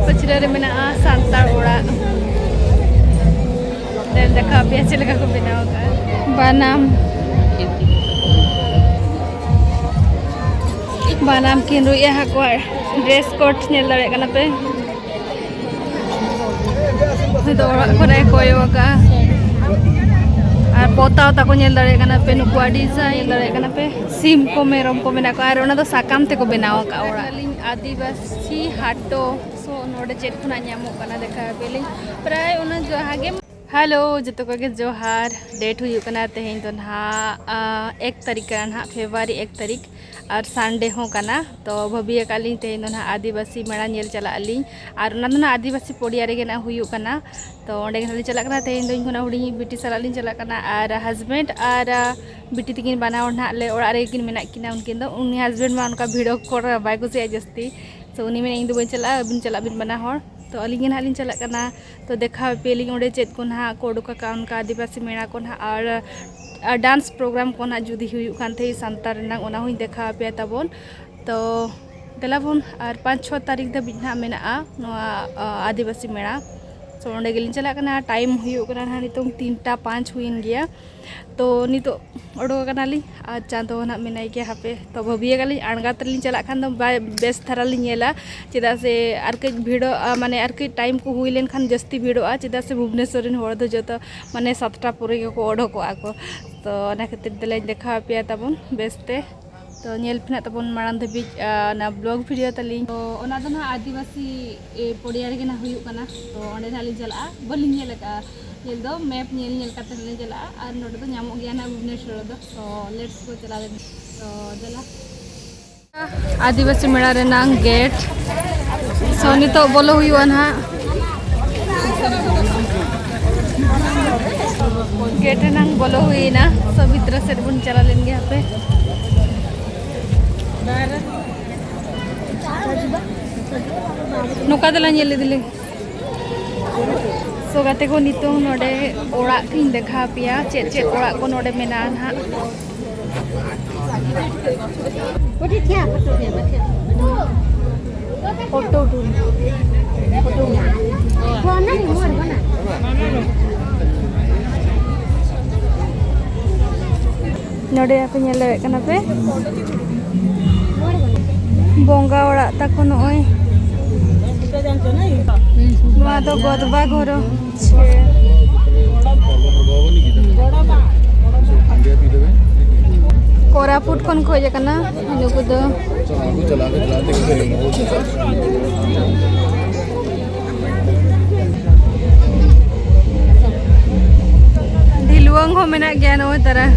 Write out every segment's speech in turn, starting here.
पचरा रे मेना सांतार ओड़ा dan देखा पे चलगा को बनाओ का banam kin ruya hakwa dress code nyel dare kana pe do orak kore koyo ka ar potao ta ko nyel dare kana pe nuku design nyel dare kana pe sim ko merom ko mena ko ar ona do sakam te ko benao ka ora adivasi hato so node chet khuna nyamo kana dekha peli pray ona jo hage hello जो के जोहार date हुई तेहन तो ना 1 तारीख ना February 1 तारीख और संडे हो कना तो भाभी काली तेहन तो ना आदिवासी मेला नेल चला अली और ना आदिवासी पड़िया रे ना हुई कना तो ओंडे गना चला कना तेहन तो इनकोना हुडी बिटी सला लिन चला कना और हस्बैंड और बिटी तकिन बनाव ना ले ओड़ा रे किन मेना किना उनकिन दो उनी हस्बैंड मा उनका वीडियो कर बाय कुसिया जस्ती तो उनी में इन दो बन चला बिन चला बिन बना हर तो अलिंग ना लिन चला कना तो देखा पेलिंग ओंडे चेत को ना को उडुका का उनका आदिवासी मेला को ना और डांस प्रोग्राम को ना जुदी हुई कान थे सांतार ना ओना हुई देखा पे तबन तो देलाबन और 5-6 तारीख द बिना मेना आदिवासी मेला तो ओंडे गेलिन चला कना टाइम हुई कना ना नितों 3:05 हुईन गया तो नितो ओडो कना ली आज चांदो ना मेनाई के हापे तो भबिया गाली अणगात लिन चला खान दो बेस थारा लिन नेला चेदा से आर के भिडो माने आर के टाइम को हुई लेन खान जस्ती भिडो चेदा से भुवनेश्वर रेन होड़ दो जतो माने 7टा पूरे को ओडो को आको तो ना खातिर दले देखा पे तबन बेसते तो नेल फिना तबन मारान धबी ना ब्लॉग वीडियो तली तो ओना दो ना आदिवासी पड़िया रे ना हुई कना तो ओंडे ना लिन चला बलिन नेल का नेल दो मैप नेल नेल काते लिन चला और नोडे तो नामो गया ना भुवनेश्वर दो तो लेट्स गो चला ले तो दला आदिवासी मेला रे ना गेट सो नितो बोलो हुई ना गेट ना बोलो हुई ना सब भीतर से बन चला लेन गया पे नोका दला नेल दिले सो गाते को नितो नोडे ओड़ा किन देखा पिया चेत चेत ओड़ा को नोडे मेना ना फोटो क्या फोटो टू फोटो फोन नहीं मोर बना नोडे पे नेल कना पे बोंगा ओड़ा तको नोय नुआ तो गोदबा घर कोरापुट खन खोज कना नुकु दो ढिलुआंग हो मेना गया नो तरह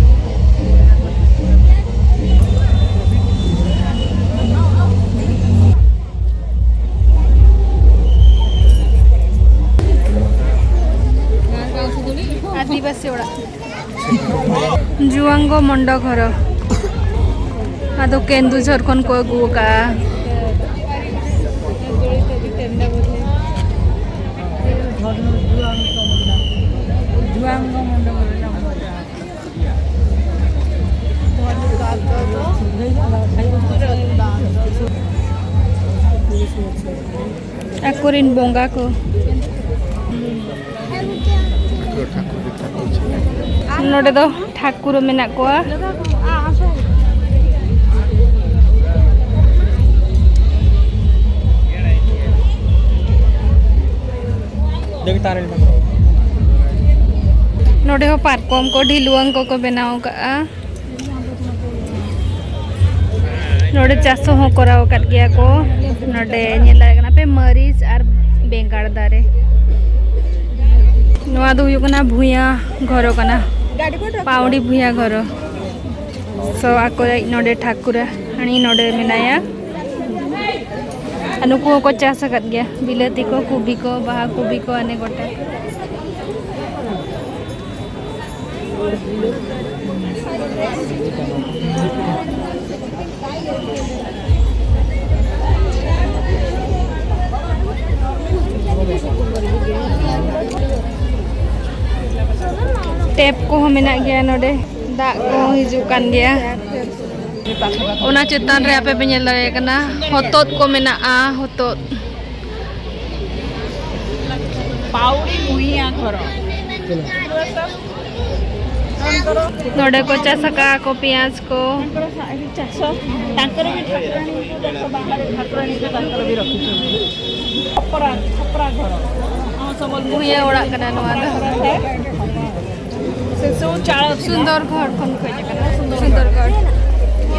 आदिवासी ओड़ा जुआंगो मंडो घर आदो केंदुझर खन को अगु का जुआंगो मंडो अकुरिन बोंगा को नोडे दो ठाकुर मेना कोआ नोडे हो पारकोम को ढिलुआंग को बनाओ का नोडे चासो हो कराओ कट गया को नोडे नेला कना पे मरीच और बेंगाड़ दारे नोआ दो हुयो कना भुया घरो कना पावड़ी भुया घर सो आको नोडे ठाकुरा हणी नोडे मेनाया अनुको को चास कट गया बिलाती को कुबी को बाहा कुबी को अने गोटा टेप को मेना गया नोडे दाग को हिजुकान गया ओना चेतान रे आपे पे नेल दारे कना होतोत को मेना होतोत पाउडी भुइया घर नोडे को चासका को प्याज को चाष तांकर भी ठाकुराणी बाहर ठाकुराणी तांकर भी रखिछन छपरा छपरा घर हां सबल भुइया ओड़ा कना नवा से सो चाळ सुंदर घर खन खोजे कना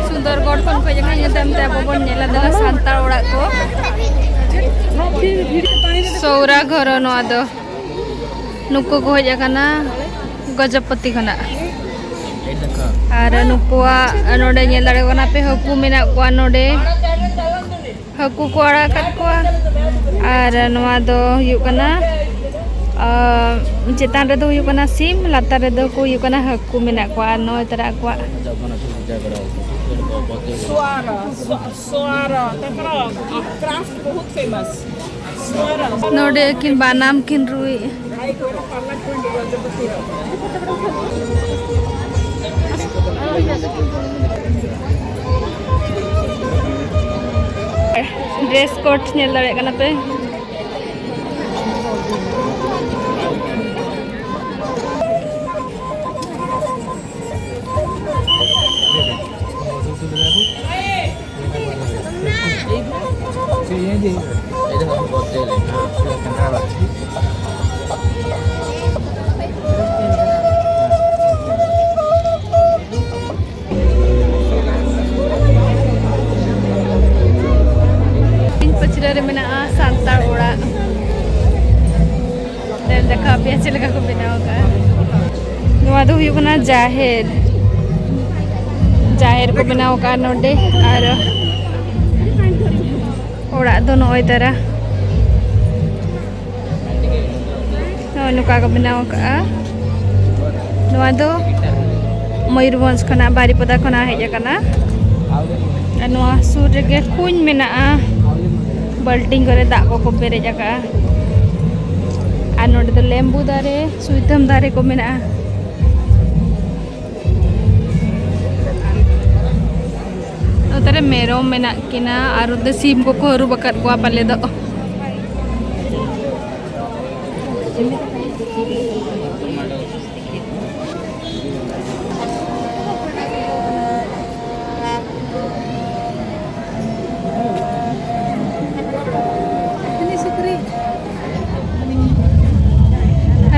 सुंदर गढ़ खन खोजे कना यदम ते बबन नेला दला सांताल ओड़ा को सौरा घर नवा दो नुको को खोजे कना गजपति खना और नुकुआ नोडे नेल दाड़े कना पे हकू मेना को नोडे हकू को आड़ा कत को और नवा दो हुयु कना चेतान रे दो हुयु कना सिम लातार रे दो को हुयु कना हकू मेना को नय तरा को स्वारा तकरा क्राफ्ट बहुत फेमस स्वारा नोडे किन बानाम किन रुई आई को पार्लर को गजपति ड्रेस कोड नेल दाड़े कना पे पचरे में सांताल ओड़ा देखा पे चल का को बनाव का नवा दो हुयु कना जाहेर को बनाव का नोडे और ओड़ा दो नय तरह नुका को बनाव का नवा दो मयूरभंज खना बारीपदा खना हेज कना नवा सुर रे कुñ मेना बाल्टिंग करे दाग को पेरेज का और नोडे दो लेम्बू दारे सुइथम दारे को मेना नोतरे मेरोम मेना किना और दे सीम को हरू बकत को पाले दो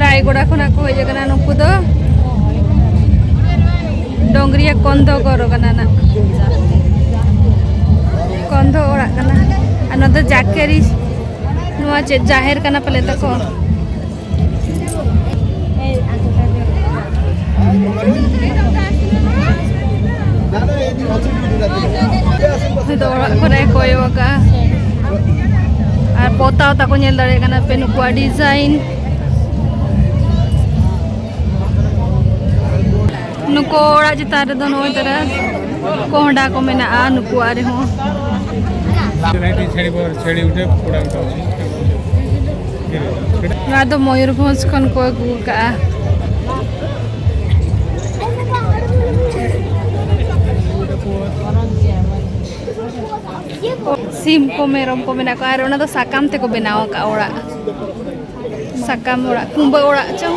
रायगड़ा खना को हेज कना नुकु दो डोंगरिया कंदो करो कना ना कंदो ओड़ा कना और नदो जाकेरी नुआ चे जाहेर कना पले तको तो ओड़ा खरे कोयो का और पोताव तको नेल दाड़े कना पे नुकुआ डिजाइन नुको ओड़ा चितान रे दो नय तरह कोहडा को मेना नुको आरे हो ना तो मयूरभंज खन को अगू का सिम को मेरम को मेना को आरे ओना दो साकाम ते को बनाव का ओड़ा साकाम ओड़ा कुंबा ओड़ा चो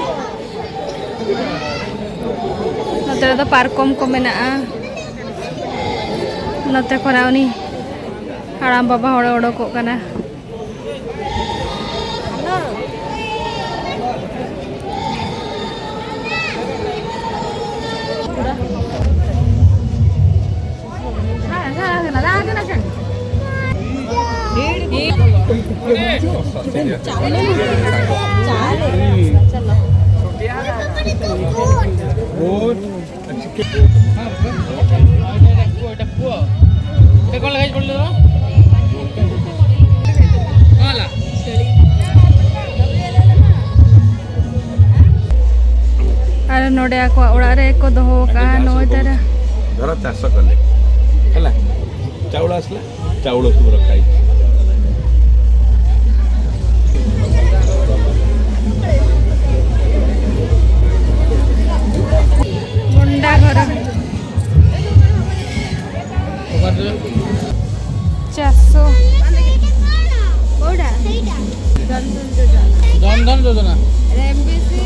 नोते दो पारकम को मेना नोते खना उनी हाड़ाम बाबा हड़े ओडोको कना और नोडे को ओड़ा रे को दोहो का नय तरह धर चाष कले हला चाउल आसला चाउल सब रखाई मुंडा घर 400 कोडा জনধন যোজনা এমবিসি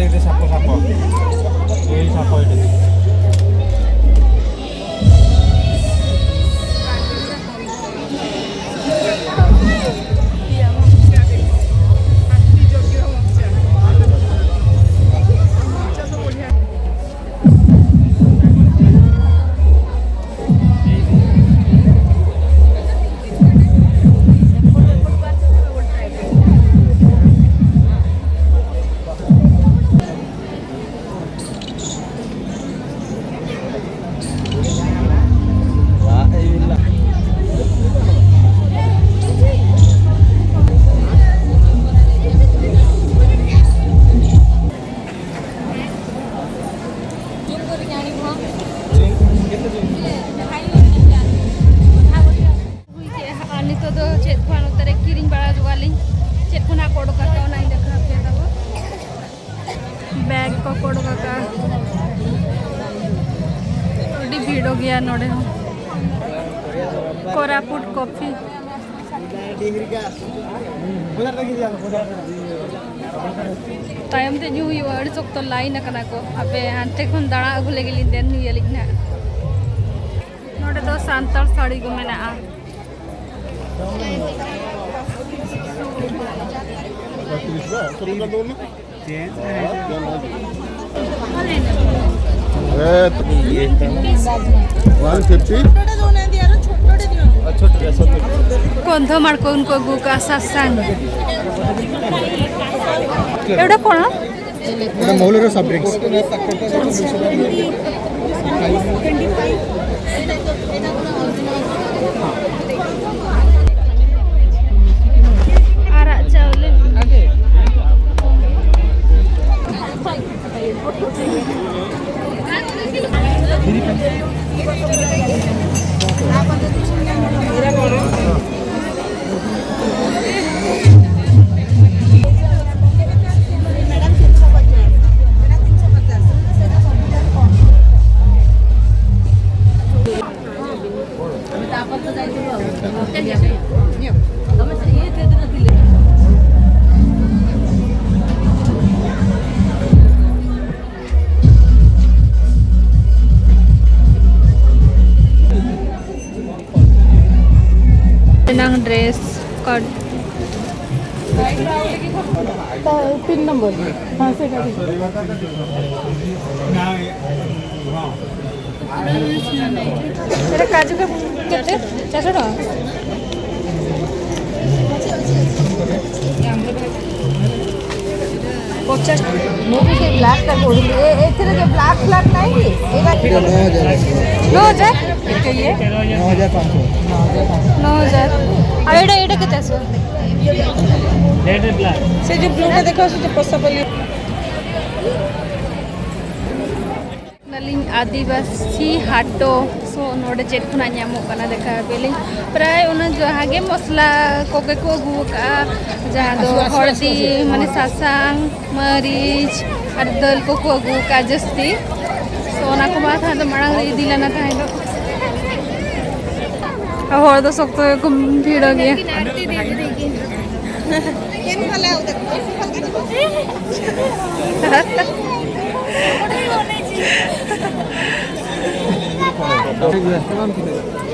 এটা সাপ সাপ এই সাপ এটা बैग पकड़ का भीड़ हो गया नोड़े कोरापुट कॉफी तायम ते न्यू अड़ी सख्त लाइन को अबे हांते खन दाड़ा अगु लेगे देन न्यू लिखना नोड़े तो सांताल साड़ी को मेना कंध मार्को उनको गुका सासांग एवढा कोण এটা মৌলের সব ড্রিঙ্কস आरा चावले नंग ड्रेस कट पिन नंबर हाँ से तेरा काजू का कितने 400 टका ମୁଁ ବି ସେଇ ବ୍ଲାକ୍ ଟା କହୁଥିଲି ଏଥିରେ ଯୋଉ ବ୍ଲାକ୍ ବ୍ଲାକ୍ ନାହିଁ ଏଇଟା 9000 କେତେ ଇଏ 9500 9000 ଆଉ ଏଇଟା କେତେ ଆସିବ ରେଡ୍ ବ୍ଲାକ୍ ସେ ଯୋଉ ବ୍ଲୁଟା ଦେଖ ସେ ଯୋଉ ପଶାପଲି नलिंग आदिवासी हाटो सो नोडे चेक खुना ᱧᱟᱢᱚᱜ ᱠᱟᱱᱟ देखा बेलिंग प्राय उन जहागे मसला कोके को गुका जहां दो हळदी माने सासांग मरीच और दल को गुका जस्ती सो ओना को बात हा मड़ांग रे दिलाना थाई दो और दो सख्त को भीड़ हो गया केन भला हो देखो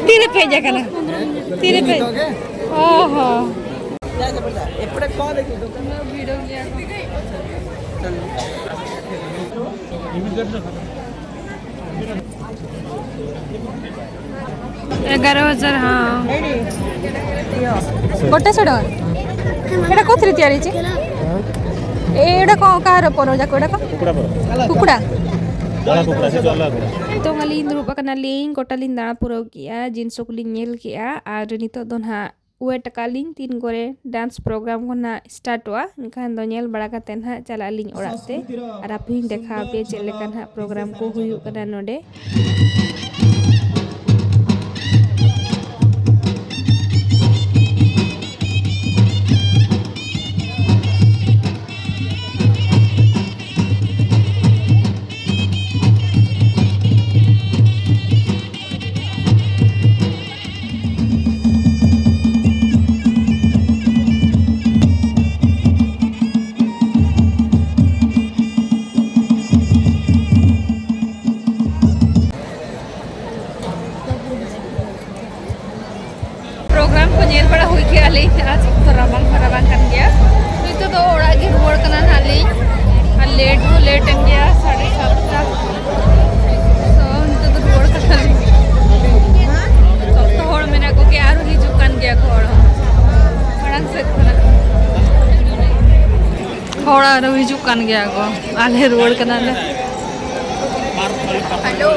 तीन पेज कना तीन पेज ओहो एपड़े को देखो भीड़ हो गया 11,000 हाँ गोटे 100 टका एटा कोथरे तयारी छि एटा को कार पर जा कोडा को कुकुड़ा तो मालिन रूपा कना लिंग गोटा लिंग दाना पुरो किया जिनसो को लिंग नेल किया और नितो दोनहा वेट कालिंग तीन गोरे डांस प्रोग्राम को ना स्टार्ट हुआ इनखान दो नेल बड़ा का तेन हा चला लिंग ओराते और आप ही देखा पे चले कन हा प्रोग्राम को हुई कना नोडे को nyel bada hui ke ali आज तो rabang kan gaya itu तो orang के ruar kanan ali late हो late ang gaya 7:30 तक so itu तो ruar kanan तो hor mena ko ke aru hijukan gaya ko orang set kana hora aru hijukan gaya ko ale ruar kanan hello